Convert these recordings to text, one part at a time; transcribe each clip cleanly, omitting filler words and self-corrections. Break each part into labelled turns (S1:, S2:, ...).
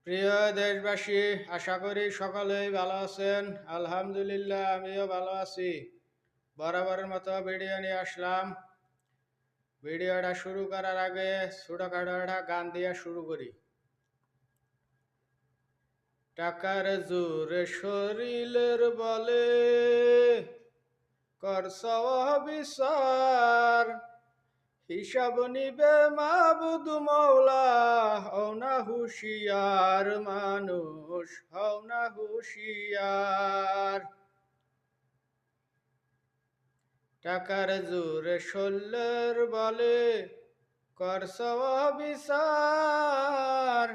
S1: প্রিয় দেশবাসী, আশা করি সকলেই ভালো আছেন। আলহামদুলিল্লাহ, আমিও ভালো আছি। বরাবরের মতো ভিডিও নিয়ে আসলাম। ভিডিওটা শুরু করার আগে ছোটখাটো একটা গান দিয়ে শুরু করি। টাকার জোরে শরীরের বলে করছ বিচার, হিসাব নিবে মাবুদ মৌলা, হও না হুশিয়ার মানুষ, হও না হুশিয়ার। টাকার জোরে শোল্লের বলে করছ বিচার,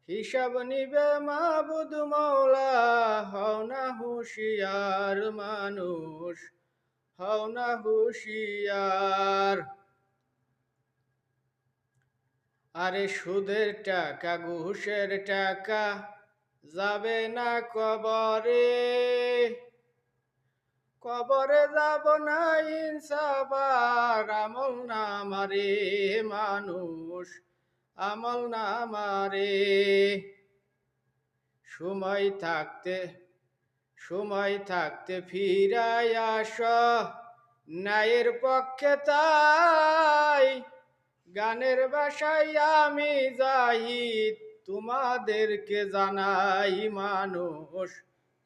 S1: হিসাব নিবে মাবুদ মৌলা, হও না হুশিয়ার মানুষ, হও না হুশিয়ার। আরে সুদের টাকা ঘুষের টাকা যাবে না কবরে, কবরে যাব না ইনসাফার আমল না মারে মানুষ, আমল না মারে। সময় থাকতে সময় থাকতে ফিরায় আস, ন্যায়ের পক্ষে তাই গানের বাসায় আমি জাহিদ তোমাদেরকে জানাই মানুষ,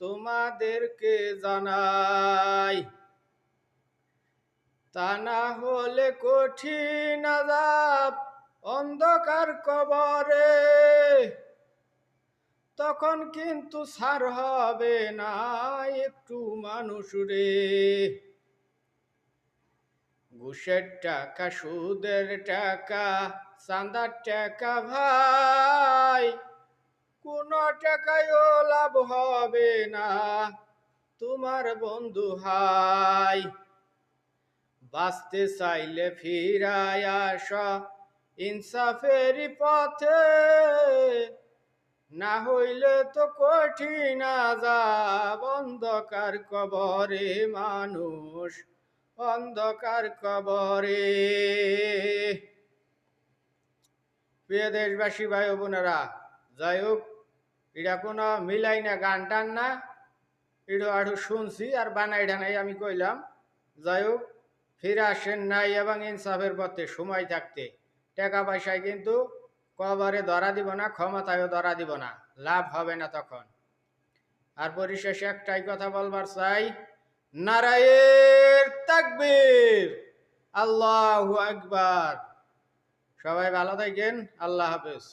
S1: তোমাদেরকে জানাই। তা না হলে কঠিন আযাব অন্ধকার কবরে, তখন কিন্তু ছাড় হবে না একটু মানুষ রে। ঘুষের টাকা সুদের টাকা চাঁদার টাকা ভাই, কোন টাকায়ও লাভ হবে না তোমার বন্ধু হাই। বাঁচতে চাইলে ফিরায় আস ইনসাফের পথে, না হইলে তো কঠিন আযাব অন্ধকার কবরে মানুষ, অন্ধকার কবরে। প্রিয় দেশবাসী ভাই ও বোনেরা, যাই হোক, এটা কোনো মিলাই না গান টান না, এটা আরো শুনছি আর বানাই ঢানাই আমি কইলাম। যাই হোক, ফিরে আসেন নাই এবং ইনসাফের পথে সময় থাকতে। টাকা পয়সায় কিন্তু কবরে ধরা দিব না, ক্ষমতায়ও ধরা দিব না, লাভ হবে না তখন। আর পরিশেষে একটাই কথা বলবার চাই, নারায়ের তাকবীর, আল্লাহু আকবার। সবাই ভালো থাকেন, আল্লাহ হাফেজ।